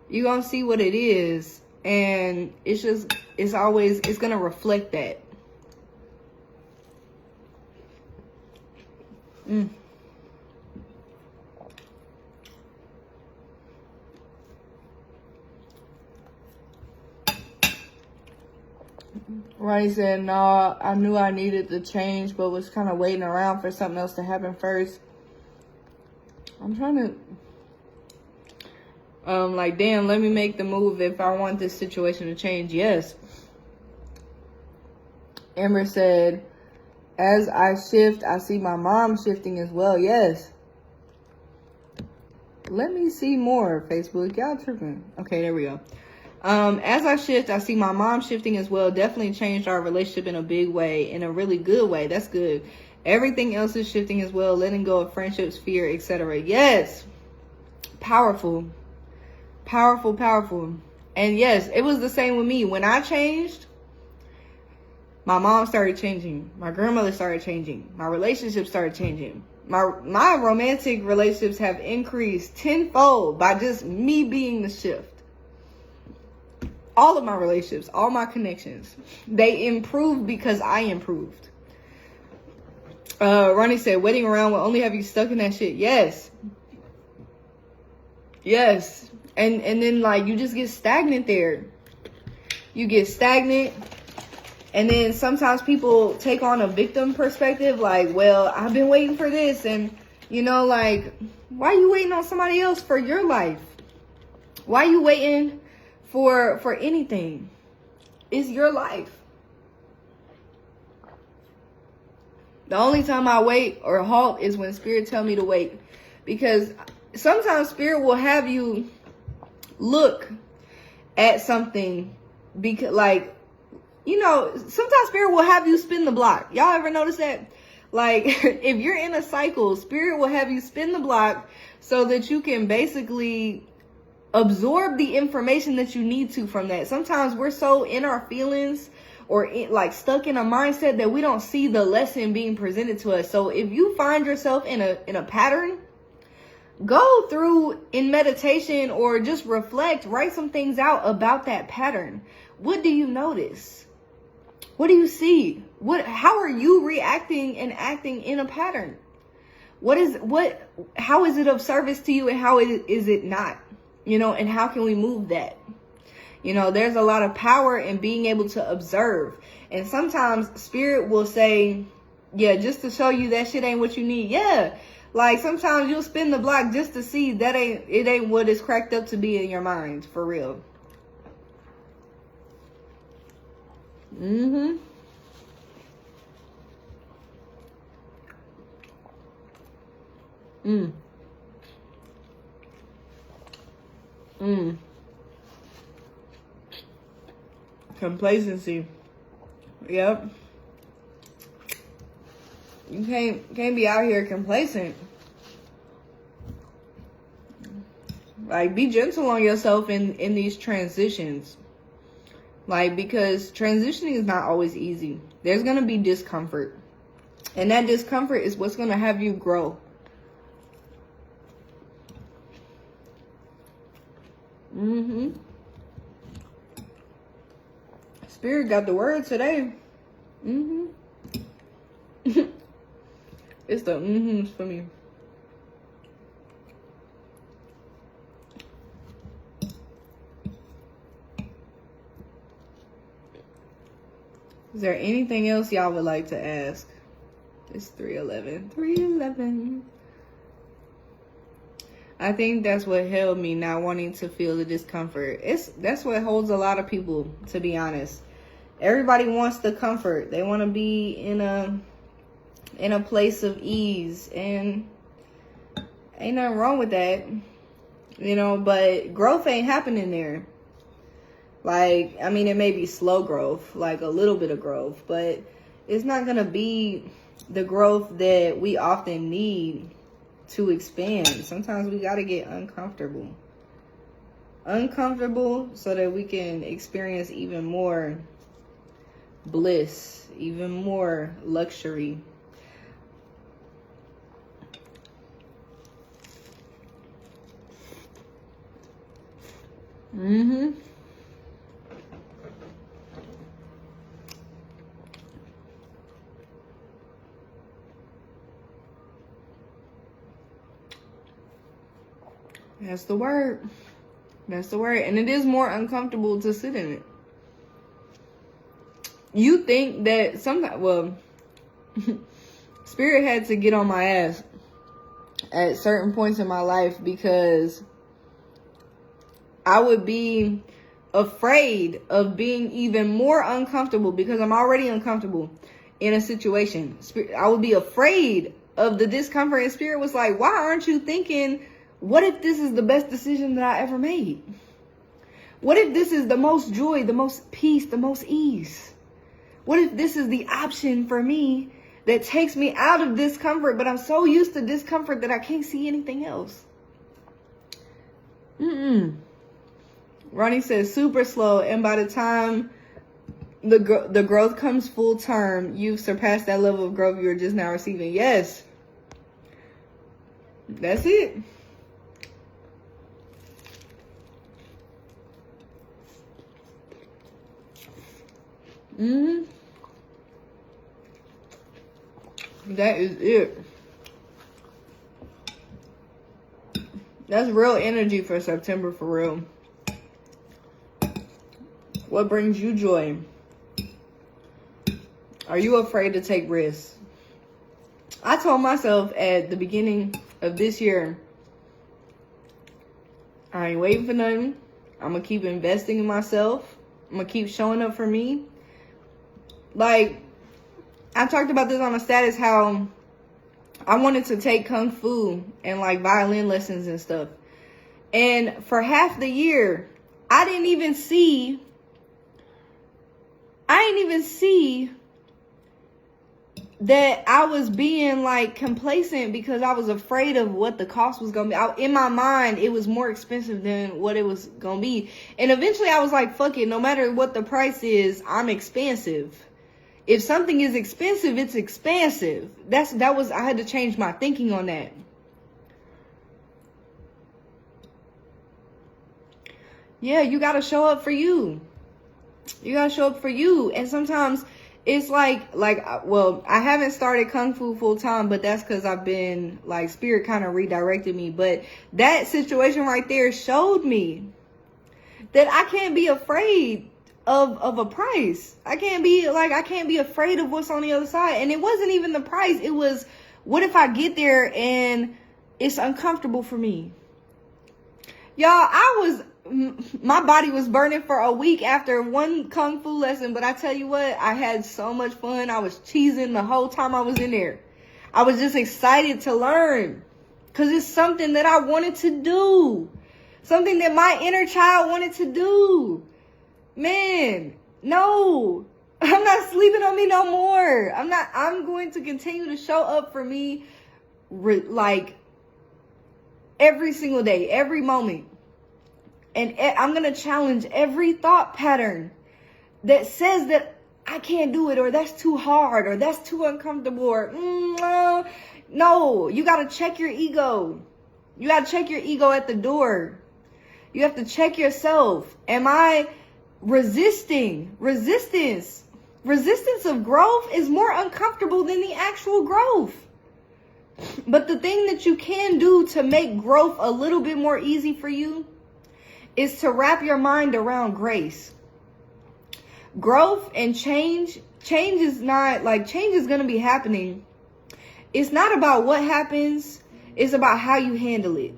You gonna see what it is, and it's gonna reflect that. Ronnie said, "No, I knew I needed to change, but was kind of waiting around for something else to happen first." I'm trying to, like, damn, let me make the move if I want this situation to change. Yes. Amber said, as I shift, I see my mom shifting as well. Yes. Let me see more, Facebook. Y'all tripping. Okay, there we go. As I shift, I see my mom shifting as well. Definitely changed our relationship in a big way, in a really good way. That's good. Everything else is shifting as well. Letting go of friendships, fear, etc. Yes. Powerful. Powerful, powerful. And yes, it was the same with me. When I changed, my mom started changing. My grandmother started changing. My relationships started changing. My romantic relationships have increased tenfold by just me being the shift. All of my relationships, all my connections, they improved because I improved. Ronnie said, waiting around will only have you stuck in that shit. Yes. Yes. And then, like, you just get stagnant there. You get stagnant. And then sometimes people take on a victim perspective. Like, well, I've been waiting for this. And, you know, like, why are you waiting on somebody else for your life? Why are you waiting for anything? It's your life. The only time I wait or halt is when Spirit tell me to wait. Because sometimes Spirit will have you look at something, because, like, you know, sometimes Spirit will have you spin the block. Y'all ever notice that? Like, if you're in a cycle, Spirit will have you spin the block so that you can basically absorb the information that you need to from that. Sometimes we're so in our feelings or like stuck in a mindset that we don't see the lesson being presented to us. So if you find yourself in a pattern, go through in meditation or just reflect, write some things out about that pattern. What do you notice? What do you see? How are you reacting and acting in a pattern? How is it of service to you, and how is it not? You know, and how can we move that? You know, there's a lot of power in being able to observe. And sometimes Spirit will say, yeah, just to show you that shit ain't what you need. Yeah. Like, sometimes you'll spin the block just to see it ain't what it's cracked up to be in your mind, for real. Complacency. Yep. You can't be out here complacent. Like, be gentle on yourself in these transitions. Like, because transitioning is not always easy. There's going to be discomfort. And that discomfort is what's going to have you grow. Spirit got the word today. It's the mm-hms for me. Is there anything else y'all would like to ask? It's 3:11. 3:11. I think that's what held me, not wanting to feel the discomfort. That's what holds a lot of people, to be honest. Everybody wants the comfort. They want to be in a place of ease, and ain't nothing wrong with that, you know, but growth ain't happening there. Like, I mean, it may be slow growth, like a little bit of growth, but it's not going to be the growth that we often need to expand. Sometimes we got to get uncomfortable. Uncomfortable so that we can experience even more bliss, even more luxury. That's the word. That's the word. And it is more uncomfortable to sit in it. You think that sometimes, well, Spirit had to get on my ass at certain points in my life because I would be afraid of being even more uncomfortable because I'm already uncomfortable in a situation. I would be afraid of the discomfort, and Spirit was like, why aren't you thinking, what if this is the best decision that I ever made? What if this is the most joy, the most peace, the most ease? What if this is the option for me that takes me out of discomfort, but I'm so used to discomfort that I can't see anything else? Ronnie says super slow, and by the time the growth comes full term, you've surpassed that level of growth you were just now receiving. Yes. That's it. That is it. That's real energy for September, for real. What brings you joy? Are you afraid to take risks? I told myself at the beginning of this year, I ain't waiting for nothing. I'm going to keep investing in myself. I'm going to keep showing up for me. Like, I talked about this on a status, how I wanted to take Kung Fu and like violin lessons and stuff. And for half the year, I didn't even see that I was being like complacent because I was afraid of what the cost was going to be. In my mind, it was more expensive than what it was going to be. And eventually I was like, fuck it. No matter what the price is, I'm expansive. If something is expensive, it's expansive. I had to change my thinking on that. Yeah, you got to show up for you. You got to show up for you. And sometimes it's well, I haven't started Kung Fu full time, but that's because I've been like, Spirit kind of redirected me. But that situation right there showed me that I can't be afraid of a price. I can't be afraid of what's on the other side. And it wasn't even the price. It was, what if I get there and it's uncomfortable for me? Y'all, my body was burning for a week after one Kung Fu lesson, but I tell you what, I had so much fun. I was cheesing the whole time I was in there. I was just excited to learn because it's something that I wanted to do. Something that my inner child wanted to do. Man, no, I'm not sleeping on me no more. I'm going to continue to show up for me like every single day, every moment. And I'm going to challenge every thought pattern that says that I can't do it, or that's too hard, or that's too uncomfortable, or no, you got to check your ego. You got to check your ego at the door. You have to check yourself. Am I resisting? Resistance of growth is more uncomfortable than the actual growth. But the thing that you can do to make growth a little bit more easy for you is to wrap your mind around grace. Growth and change is not like, change is going to be happening. It's not about what happens. It's about how you handle it.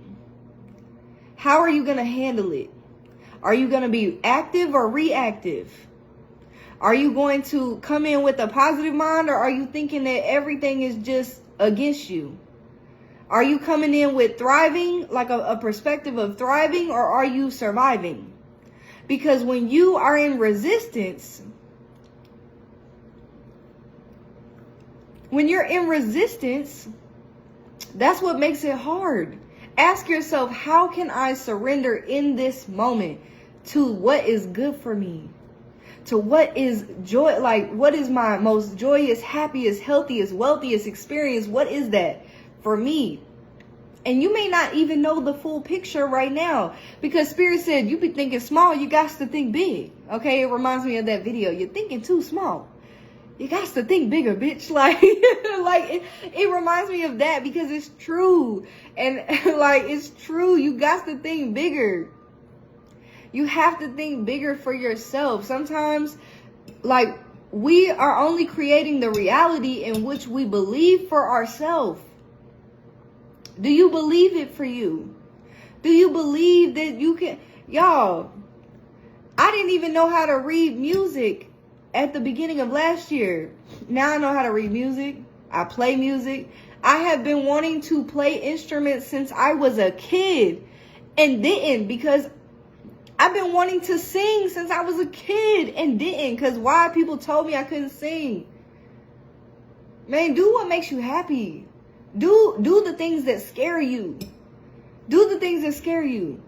How are you going to handle it? Are you going to be active or reactive? Are you going to come in with a positive mind, or are you thinking that everything is just against you? Are you coming in with thriving, like a perspective of thriving, or are you surviving? Because when you are in resistance, when you're in resistance, that's what makes it hard. Ask yourself, how can I surrender in this moment to what is good for me? To what is joy, like what is my most joyous, happiest, healthiest, wealthiest experience? What is that for me? And you may not even know the full picture right now, because Spirit said, you be thinking small, you got to think big. Okay, it reminds me of that video. You're thinking too small. You got to think bigger, bitch. Like, it reminds me of that, because it's true. And like, it's true. You got to think bigger. You have to think bigger for yourself. Sometimes, like, we are only creating the reality in which we believe for ourselves. Do you believe it for you? Do you believe that you can? Y'all, I didn't even know how to read music at the beginning of last year. Now I know how to read music. I play music. I have been wanting to play instruments since I was a kid and didn't, because I've been wanting to sing since I was a kid and didn't, because why? People told me I couldn't sing. Man, do what makes you happy. Do the things that scare you. Do the things that scare you.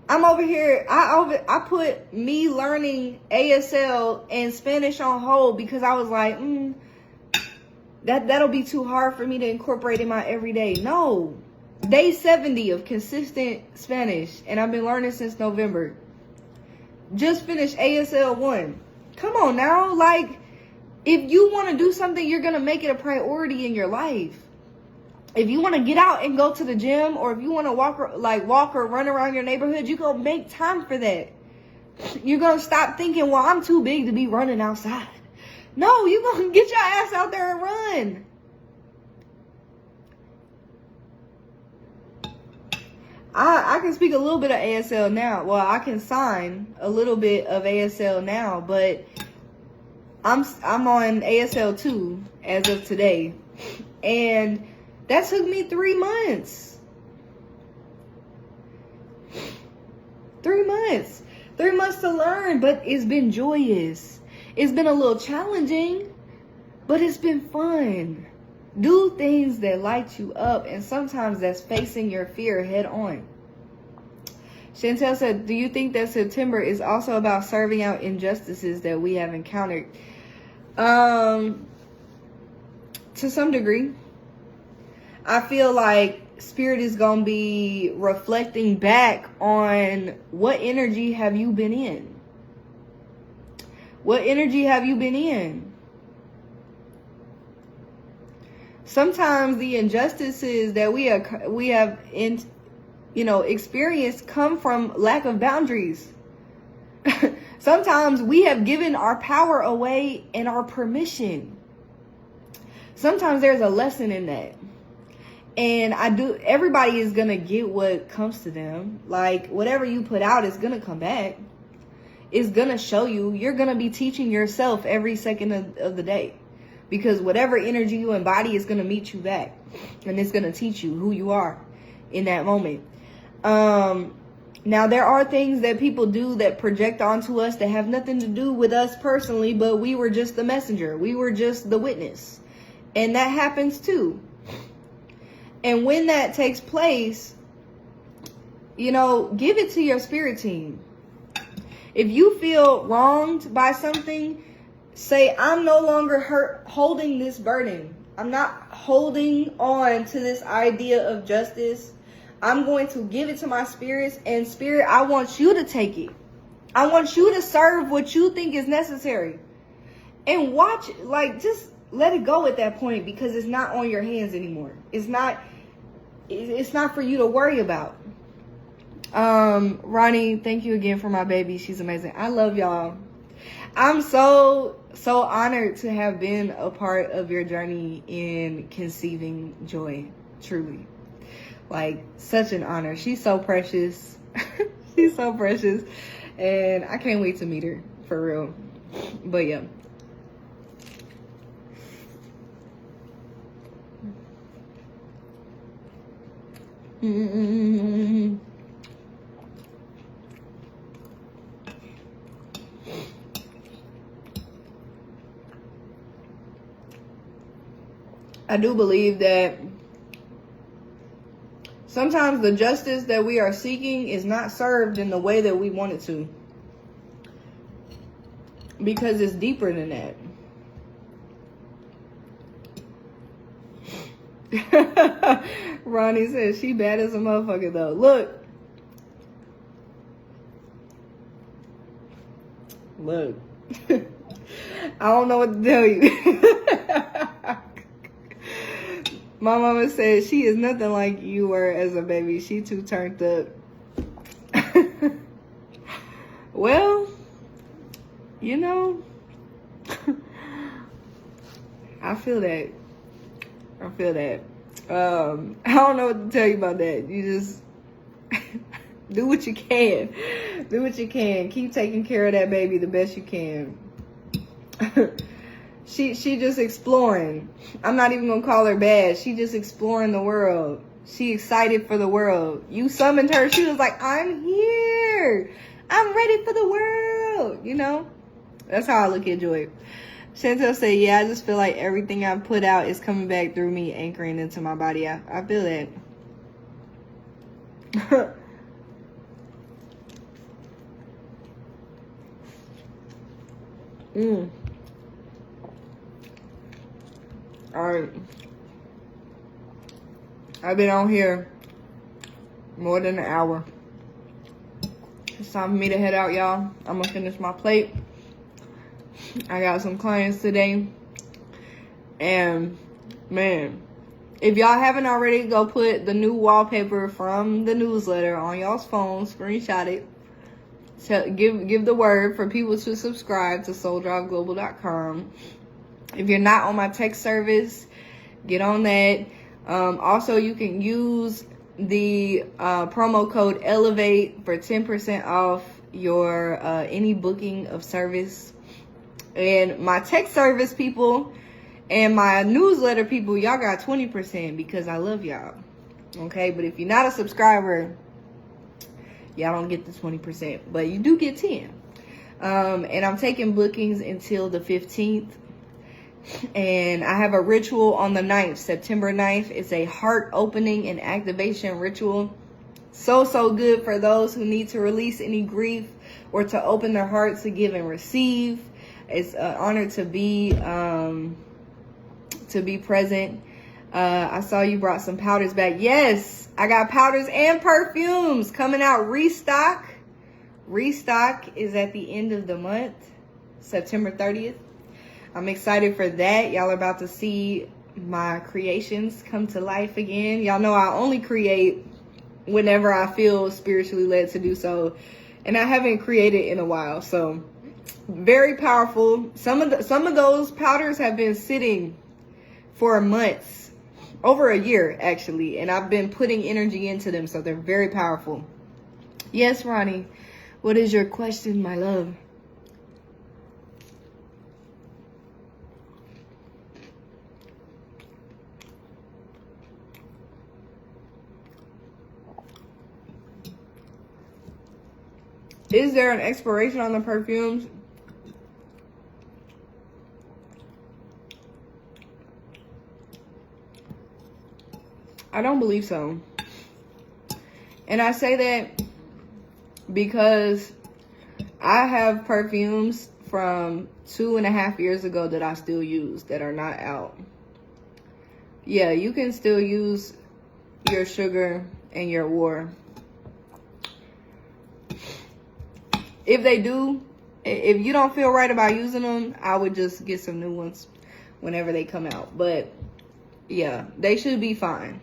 I'm over here. I put me learning ASL and Spanish on hold because I was like, that'll be too hard for me to incorporate in my everyday. No. Day 70 of consistent Spanish, and I've been learning since November. Just finished ASL 1. Come on now. Like, if you want to do something, you're going to make it a priority in your life. If you want to get out and go to the gym, or if you want to walk or run around your neighborhood, you go make time for that. You're going to stop thinking, well, I'm too big to be running outside. No, you're going to get your ass out there and run. I can speak a little bit of ASL now. Well, I can sign a little bit of ASL now, but I'm on ASL 2 as of today. And that took me 3 months. 3 months. 3 months to learn, but it's been joyous. It's been a little challenging, but it's been fun. Do things that light you up, and sometimes that's facing your fear head on. Chantel said, do you think that September is also about serving out injustices that we have encountered? To some degree. I feel like Spirit is going to be reflecting back on what energy have you been in? What energy have you been in? Sometimes the injustices that we have experienced come from lack of boundaries. Sometimes we have given our power away and our permission. Sometimes there's a lesson in that. And everybody is going to get what comes to them. Like, whatever you put out is going to come back. It's going to show you. You're going to be teaching yourself every second of the day. Because whatever energy you embody is going to meet you back. And it's going to teach you who you are in that moment. Now, there are things that people do that project onto us that have nothing to do with us personally, but we were just the messenger. We were just the witness. And that happens too. And when that takes place, give it to your spirit team. If you feel wronged by something, say, I'm no longer holding this burden. I'm not holding on to this idea of justice. I'm going to give it to my spirits, and Spirit, I want you to take it. I want you to serve what you think is necessary. And watch, let it go at that point, because it's not on your hands anymore. It's not for you to worry about. Ronnie, thank you again for my baby. She's amazing. I love y'all. I'm so honored to have been a part of your journey in conceiving Joy. Truly. Like, such an honor. She's so precious. She's so precious. And I can't wait to meet her, for real. But yeah. I do believe that sometimes the justice that we are seeking is not served in the way that we want it to, because it's deeper than that. Ronnie says she bad as a motherfucker though. Look. I don't know what to tell you. My mama said she is nothing like you were as a baby. She too turned up. Well, you know, I feel that. I don't know what to tell you about that. You just do what you can. Do what you can. Keep taking care of that baby the best you can. She just exploring. I'm not even gonna call her bad. She just exploring the world. She excited for the world. You summoned her. She was like, I'm here. I'm ready for the world. You know? That's how I look at Joy. Chantel said, yeah, I just feel like everything I put out is coming back through me, anchoring into my body. I feel that. Alright. I've been on here more than an hour. It's time for me to head out, y'all. I'm gonna finish my plate. I got some clients today. And, man, if y'all haven't already, go put the new wallpaper from the newsletter on y'all's phone. Screenshot it. Give the word for people to subscribe to SoulDriveGlobal.com. If you're not on my text service, get on that. Also, you can use the promo code ELEVATE for 10% off your any booking of service. And my text service people and my newsletter people, y'all got 20% because I love y'all. Okay, but if you're not a subscriber, y'all don't get the 20%, but you do get 10. And I'm taking bookings until the 15th. And I have a ritual on the 9th, September 9th. It's a heart opening and activation ritual. So good for those who need to release any grief or to open their hearts to give and receive. It's an honor to be present. I saw you brought some powders back. Yes, I got powders and perfumes coming out. Restock is at the end of the month, September 30th. I'm excited for that. Y'all are about to see my creations come to life again. Y'all know I only create whenever I feel spiritually led to do so. And I haven't created in a while. So very powerful. Some of those powders have been sitting for months, over a year actually. And I've been putting energy into them. So they're very powerful. Yes, Ronnie. What is your question, my love? Is there an expiration on the perfumes? I don't believe so. And I say that because I have perfumes from 2.5 years ago that I still use that are not out. Yeah, you can still use your sugar and your war. If they do, if you don't feel right about using them, I would just get some new ones. whenever they come out. But yeah, they should be fine.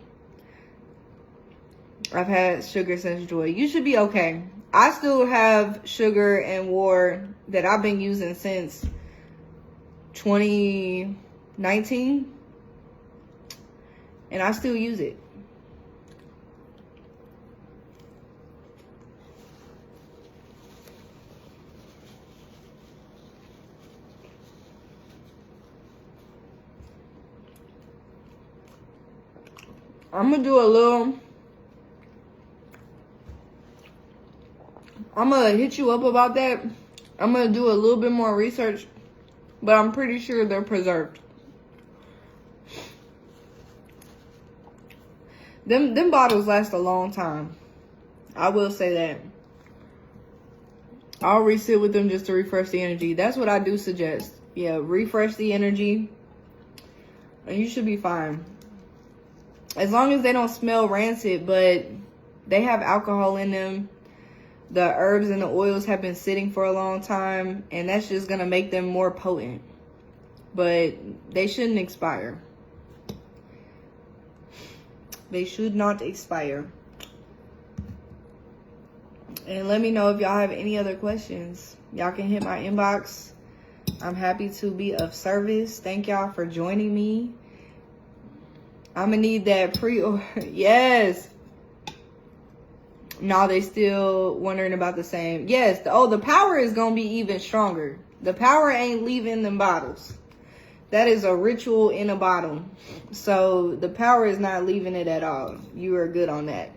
I've had sugar since Joy. You should be okay. I still have sugar and war that I've been using since 2019. And I still use it. I'm gonna hit you up about that. I'm gonna do a little bit more research, but I'm pretty sure they're preserved. Them bottles last a long time. I will say that. I'll resit with them just to refresh the energy. That's what I do suggest. Yeah, refresh the energy, and you should be fine. As long as they don't smell rancid, but they have alcohol in them. The herbs and the oils have been sitting for a long time, and that's just going to make them more potent. But they shouldn't expire. They should not expire. And let me know if y'all have any other questions. Y'all can hit my inbox. I'm happy to be of service. Thank y'all for joining me. I'm going to need that pre-order. Yes. No, they still wondering about the same. Yes. The power is going to be even stronger. The power ain't leaving them bottles. That is a ritual in a bottle. So the power is not leaving it at all. You are good on that.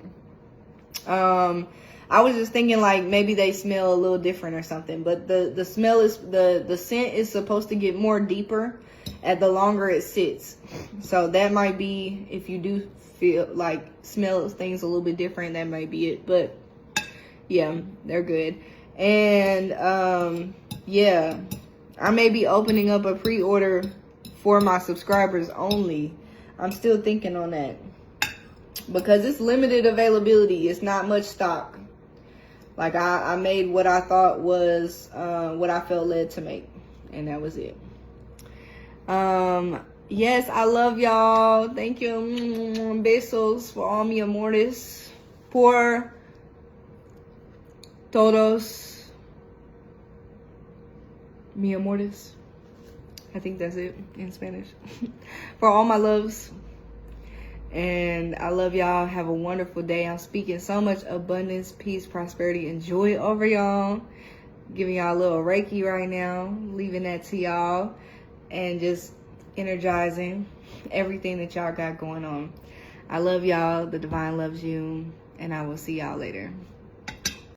I was just thinking like maybe they smell a little different or something. But the smell is, the scent is supposed to get more deeper at the longer it sits. So that might be, if you do feel like smell things a little bit different, that might be it. But yeah, they're good. And yeah, I may be opening up a pre-order for my subscribers only. I'm still thinking on that because it's limited availability. It's not much stock. Like I made what I thought was what I felt led to make, and that was it. Yes, I love y'all. Thank you. Besos for all mi amores. Por todos mi amores. I think that's it in Spanish. For all my loves. And I love y'all. Have a wonderful day. I'm speaking so much abundance, peace, prosperity, and joy over y'all. Giving y'all a little Reiki right now. Leaving that to y'all. And just energizing everything that y'all got going on. I love y'all. The divine loves you. And I will see y'all later.